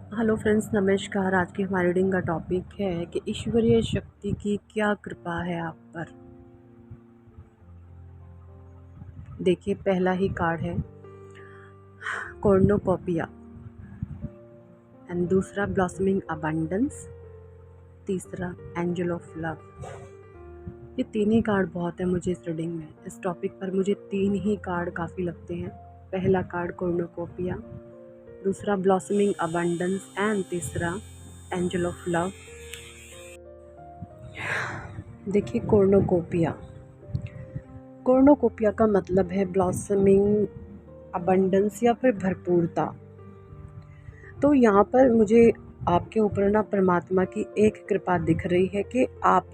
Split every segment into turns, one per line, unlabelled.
Hello friends, नमस्कार। आज की हमारी रीडिंग का टॉपिक है कि ईश्वरीय शक्ति की क्या कृपा है आप पर। देखिए, पहला ही कार्ड है कॉर्नोकोपिया एंड दूसरा ब्लॉसमिंग अबंडेंस, तीसरा एंजल ऑफ लव। ये तीन ही कार्ड बहुत है मुझे इस रीडिंग में। इस टॉपिक पर मुझे तीन ही कार्ड काफ़ी लगते हैं। पहला कार्ड कॉर्नोकोपिया, दूसरा ब्लॉसमिंग अबंडेंस एंड तीसरा एंजल ऑफ लव। देखिए, कॉर्नोकोपिया का मतलब है ब्लॉसमिंग अबंडेंस या फिर भरपूरता। तो यहाँ पर मुझे आपके ऊपर ना परमात्मा की एक कृपा दिख रही है कि आप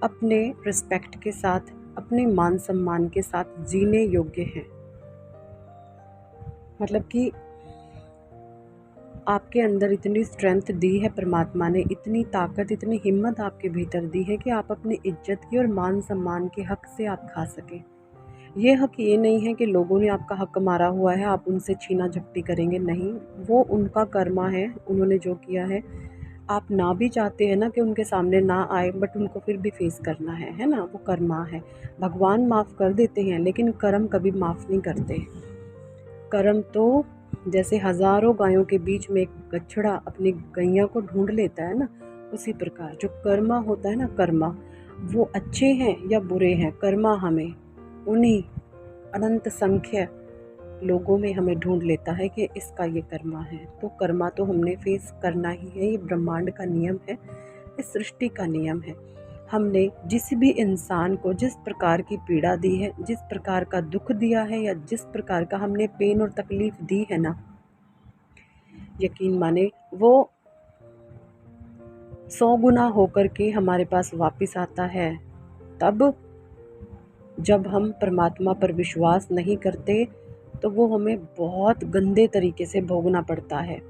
अपने रिस्पेक्ट के साथ, अपने मान सम्मान के साथ जीने योग्य हैं। मतलब कि आपके अंदर इतनी स्ट्रेंथ दी है परमात्मा ने, इतनी ताकत, इतनी हिम्मत आपके भीतर दी है कि आप अपनी इज्जत की और मान सम्मान के हक से आप खा सकें। ये हक ये नहीं है कि लोगों ने आपका हक मारा हुआ है, आप उनसे छीना झपटी करेंगे। नहीं, वो उनका कर्मा है, उन्होंने जो किया है। आप ना भी चाहते हैं ना कि उनके सामने ना आए, बट उनको फिर भी फेस करना है ना। वो कर्मा है। भगवान माफ़ कर देते हैं लेकिन कर्म कभी माफ़ नहीं करते। कर्म तो जैसे हज़ारों गायों के बीच में एक बछड़ा अपनी गैया को ढूंढ लेता है ना, उसी प्रकार जो कर्मा होता है ना, कर्मा, वो अच्छे हैं या बुरे हैं, कर्मा हमें उन्हीं अनंत संख्य लोगों में हमें ढूंढ लेता है कि इसका ये कर्मा है। तो कर्मा तो हमने फेस करना ही है। ये ब्रह्मांड का नियम है, इस सृष्टि का नियम है। हमने जिस भी इंसान को जिस प्रकार की पीड़ा दी है, जिस प्रकार का दुख दिया है, या जिस प्रकार का हमने पेन और तकलीफ दी है ना, यकीन माने वो 100 गुना होकर के हमारे पास वापस आता है। तब जब हम परमात्मा पर विश्वास नहीं करते तो वो हमें बहुत गंदे तरीके से भोगना पड़ता है।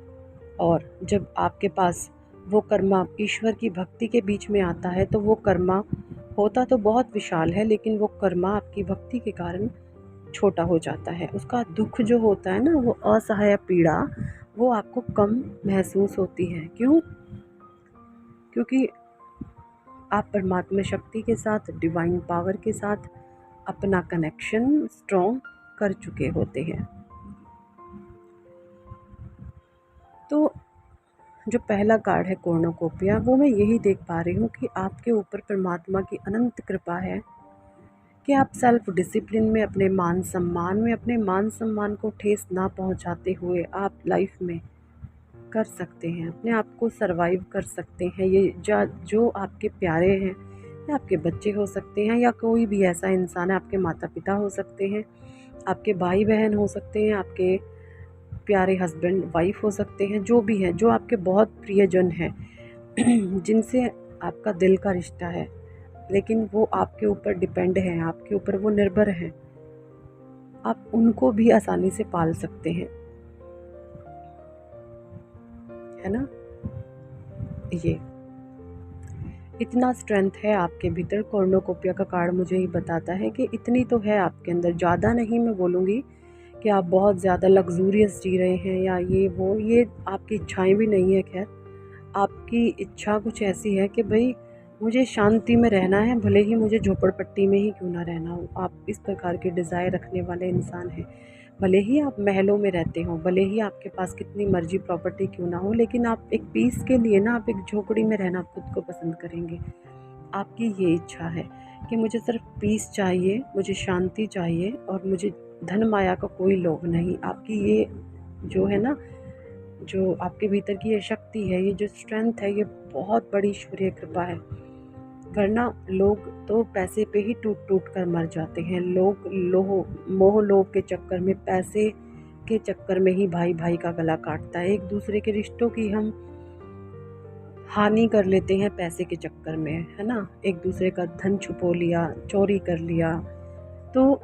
और जब आपके पास वो कर्मा ईश्वर की भक्ति के बीच में आता है तो वो कर्मा होता तो बहुत विशाल है, लेकिन वो कर्मा आपकी भक्ति के कारण छोटा हो जाता है। उसका दुख जो होता है ना, वो असहाय पीड़ा, वो आपको कम महसूस होती है। क्यों? क्योंकि आप परमात्मा शक्ति के साथ, डिवाइन पावर के साथ अपना कनेक्शन स्ट्रॉन्ग कर चुके होते हैं। तो जो पहला कार्ड है कॉर्नोकोपिया, वो मैं यही देख पा रही हूँ कि आपके ऊपर परमात्मा की अनंत कृपा है कि आप सेल्फ डिसिप्लिन में, अपने मान सम्मान को ठेस ना पहुँचाते हुए आप लाइफ में कर सकते हैं, अपने आप को सरवाइव कर सकते हैं। ये जो आपके प्यारे हैं, या आपके बच्चे हो सकते हैं, या कोई भी ऐसा इंसान है, आपके माता पिता हो सकते हैं, आपके भाई बहन हो सकते हैं, आपके प्यारे हस्बैंड वाइफ हो सकते हैं, जो भी हैं, जो आपके बहुत प्रियजन हैं जिनसे आपका दिल का रिश्ता है, लेकिन वो आपके ऊपर डिपेंड हैं, आपके ऊपर वो निर्भर हैं। आप उनको भी आसानी से पाल सकते हैं, है ना। ये इतना स्ट्रेंथ है आपके भीतर। कॉर्नोकोपिया का कार्ड मुझे ही बताता है कि इतनी तो है आपके अंदर। ज़्यादा नहीं मैं बोलूँगी कि आप बहुत ज़्यादा लग्जूरियस जी रहे हैं या ये वो, ये आपकी इच्छाएं भी नहीं है। खैर, आपकी इच्छा कुछ ऐसी है कि भाई मुझे शांति में रहना है, भले ही मुझे झोपड़पट्टी में ही क्यों ना रहना हो। आप इस प्रकार के डिज़ायर रखने वाले इंसान हैं। भले ही आप महलों में रहते हो, भले ही आपके पास कितनी मर्जी प्रॉपर्टी क्यों ना हो, लेकिन आप एक पीस के लिए ना, आप एक झोपड़ी में रहना खुद को पसंद करेंगे। आपकी ये इच्छा है कि मुझे सिर्फ पीस चाहिए, मुझे शांति चाहिए, और मुझे धन माया का कोई लोभ नहीं। आपकी ये जो है ना, जो आपके भीतर की ये शक्ति है, ये जो स्ट्रेंथ है, ये बहुत बड़ी ईश्वरीय कृपा है। वरना लोग तो पैसे पे ही टूट टूट कर मर जाते हैं। लोग मोह लोभ के चक्कर में, पैसे के चक्कर में ही भाई भाई का गला काटता है। एक दूसरे के रिश्तों की हम हानि कर लेते हैं पैसे के चक्कर में, है ना। एक दूसरे का धन छुपो लिया, चोरी कर लिया। तो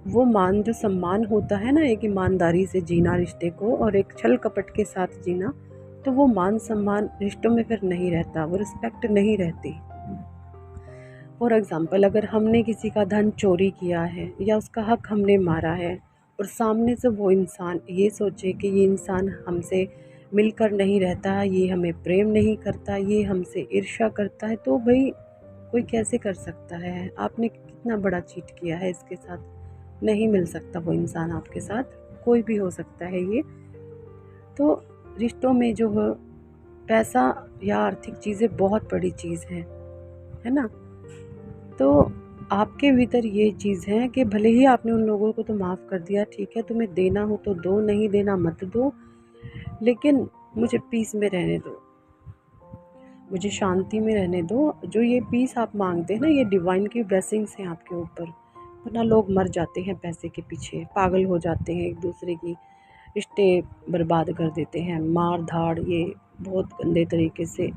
वो जो सम्मान होता है ना, एक ईमानदारी से जीना रिश्ते को, और एक छल कपट के साथ जीना, तो वो मान सम्मान रिश्तों में फिर नहीं रहता, वो रिस्पेक्ट नहीं रहती। फॉर एग्ज़ाम्पल, अगर हमने किसी का धन चोरी किया है या उसका हक हमने मारा है, और सामने से वो इंसान ये सोचे कि ये इंसान हमसे मिलकर नहीं रहता है, ये हमें प्रेम नहीं करता, ये हमसे ईर्ष्या करता है, तो भाई कोई कैसे कर सकता है? आपने कितना बड़ा चीट किया है इसके साथ। नहीं मिल सकता वो इंसान आपके साथ, कोई भी हो सकता है ये। तो रिश्तों में जो है पैसा या आर्थिक चीज़ें बहुत बड़ी चीज़ है ना? तो आपके भीतर ये चीज़ है कि भले ही आपने उन लोगों को तो माफ़ कर दिया, ठीक है, तुम्हें देना हो तो दो, नहीं देना मत दो, लेकिन मुझे पीस में रहने दो, मुझे शांति में रहने दो। जो ये पीस आप मांगते हैं ना, ये डिवाइन की ब्लेसिंग्स हैं आपके ऊपर। वरना लोग मर जाते हैं पैसे के पीछे, पागल हो जाते हैं, एक दूसरे की रिश्ते बर्बाद कर देते हैं, मार धाड़, ये बहुत गंदे तरीके से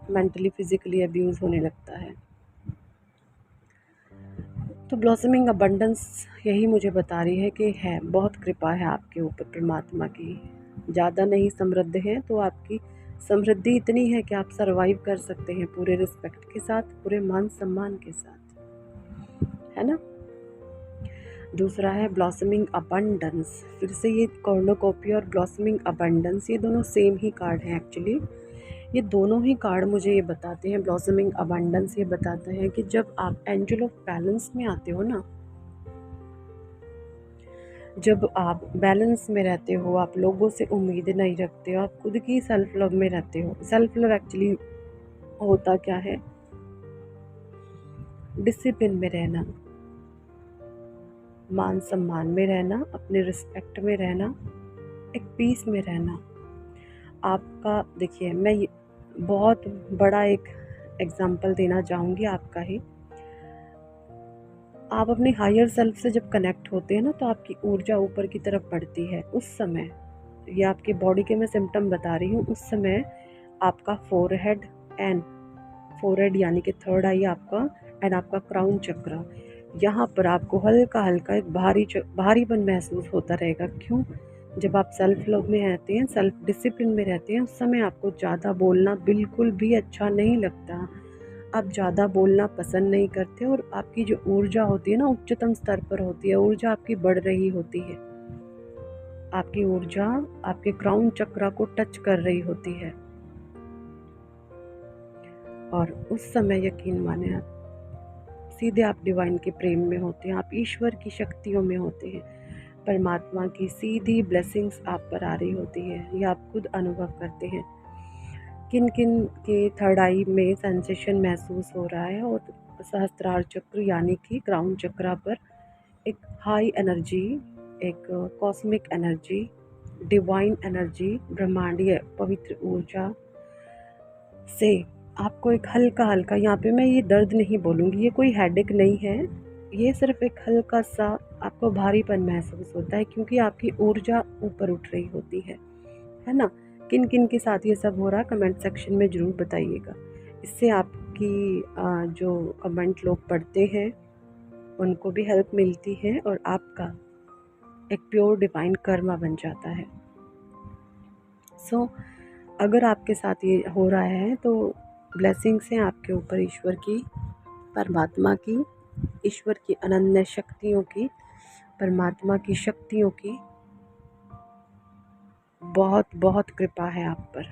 मेंटली फिज़िकली अब्यूज़ होने लगता है। तो ब्लॉसमिंग अबंडेंस यही मुझे बता रही है कि है बहुत कृपा है आपके ऊपर परमात्मा की। ज़्यादा नहीं समृद्ध हैं तो आपकी समृद्धि इतनी है कि आप सर्वाइव कर सकते हैं पूरे रिस्पेक्ट के साथ, पूरे मान सम्मान के साथ, है ना? दूसरा है ब्लॉसमिंग अबंडेंस। फिर से ये कॉर्नोकॉपिया और ब्लॉसमिंग अबंडेंस ये दोनों सेम ही कार्ड हैं एक्चुअली। ये दोनों ही कार्ड मुझे ये बताते हैं, ब्लॉसमिंग अबंडेंस ये बताता है कि जब आप एंजल ऑफ बैलेंस में आते हो ना, जब आप बैलेंस में रहते हो, आप लोगों से उम्मीद नहीं रखते हो, आप खुद की सेल्फ लव में रहते हो। सेल्फ लव एक्चुअली होता क्या है? डिसिप्लिन में रहना, मान सम्मान में रहना, अपने रिस्पेक्ट में रहना, एक पीस में रहना। आपका देखिए, मैं बहुत बड़ा एक एग्जाम्पल देना चाहूँगी आपका ही। आप अपने हायर सेल्फ से जब कनेक्ट होते हैं ना, तो आपकी ऊर्जा ऊपर की तरफ बढ़ती है। उस समय, ये आपकी बॉडी के मैं सिम्टम बता रही हूँ, उस समय आपका फोरहेड यानी कि थर्ड आई आपका, एंड आपका क्राउन चक्र, यहाँ पर आपको हल्का हल्का एक भारीपन महसूस होता रहेगा। क्यों? जब आप सेल्फ लव में रहते हैं, सेल्फ डिसिप्लिन में रहते हैं, उस समय आपको ज़्यादा बोलना बिल्कुल भी अच्छा नहीं लगता। आप ज़्यादा बोलना पसंद नहीं करते और आपकी जो ऊर्जा होती है ना, उच्चतम स्तर पर होती है, ऊर्जा आपकी बढ़ रही होती है। आपकी ऊर्जा आपके क्राउन चक्र को टच कर रही होती है, और उस समय यकीन माने आप सीधे आप डिवाइन के प्रेम में होते हैं, आप ईश्वर की शक्तियों में होते हैं, परमात्मा की सीधी ब्लेसिंग्स आप पर आ रही होती है, ये आप खुद अनुभव करते हैं। किन किन के थर्ड आई में सेंसेशन महसूस हो रहा है, और सहस्त्रार चक्र यानी कि क्राउन चक्र पर एक हाई एनर्जी, एक कॉस्मिक एनर्जी, डिवाइन एनर्जी, ब्रह्मांडीय पवित्र ऊर्जा से आपको एक हल्का हल्का, यहाँ पे मैं ये दर्द नहीं बोलूँगी, ये कोई हेडेक नहीं है, ये सिर्फ एक हल्का सा आपको भारीपन महसूस होता है, क्योंकि आपकी ऊर्जा ऊपर उठ रही होती है ना? किन किन के साथ ये सब हो रहा है कमेंट सेक्शन में ज़रूर बताइएगा। इससे आपकी जो कमेंट लोग पढ़ते हैं उनको भी हेल्प मिलती है, और आपका एक प्योर डिवाइन कर्मा बन जाता है। सो अगर आपके साथ ये हो रहा है तो ब्लेसिंग्स हैं आपके ऊपर, ईश्वर की, परमात्मा की, ईश्वर की अनन्य शक्तियों की, परमात्मा की शक्तियों की बहुत बहुत कृपा है आप पर।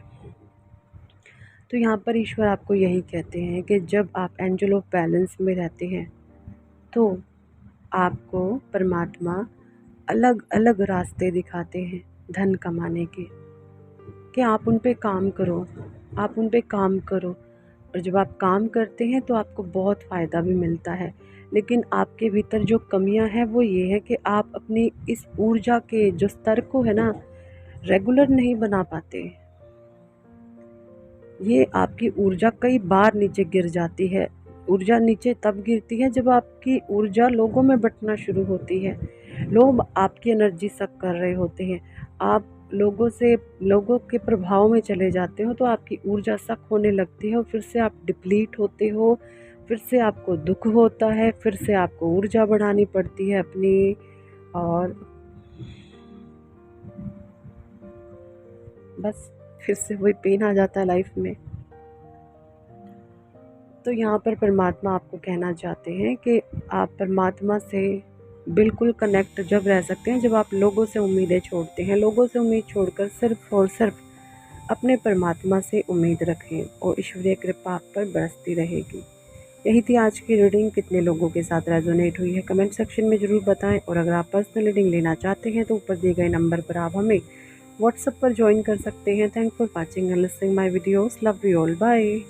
तो यहाँ पर ईश्वर आपको यही कहते हैं कि जब आप एंजल ऑफ बैलेंस में रहते हैं तो आपको परमात्मा अलग अलग रास्ते दिखाते हैं धन कमाने के, कि आप उन पे काम करो, आप उन पे काम करो। और जब आप काम करते हैं तो आपको बहुत फ़ायदा भी मिलता है, लेकिन आपके भीतर जो कमियां हैं वो ये है कि आप अपनी इस ऊर्जा के जो स्तर को है ना, रेगुलर नहीं बना पाते। ये आपकी ऊर्जा कई बार नीचे गिर जाती है। ऊर्जा नीचे तब गिरती है जब आपकी ऊर्जा लोगों में बँटना शुरू होती है, लोग आपकी एनर्जी सक कर रहे होते हैं, आप लोगों के प्रभाव में चले जाते हो, तो आपकी ऊर्जा सक होने लगती है और फिर से आप डिप्लीट होते हो, फिर से आपको दुख होता है, फिर से आपको ऊर्जा बढ़ानी पड़ती है अपनी, और बस फिर से वही पेन आ जाता है लाइफ में। तो यहाँ पर परमात्मा आपको कहना चाहते हैं कि आप परमात्मा से बिल्कुल कनेक्ट जब रह सकते हैं जब आप लोगों से उम्मीदें छोड़ते हैं। लोगों से उम्मीद छोड़कर सिर्फ़ और सिर्फ़ अपने परमात्मा से उम्मीद रखें और ईश्वरीय कृपा आप पर बरसती रहेगी। यही थी आज की रीडिंग। कितने लोगों के साथ रेजोनेट हुई है कमेंट सेक्शन में ज़रूर बताएं, और अगर आप पर्सनल रीडिंग लेना चाहते हैं तो ऊपर दिए गए नंबर पर आप हमें व्हाट्सएप पर ज्वाइन कर सकते हैं। Thank for watching and listening my videos. Love you all, bye.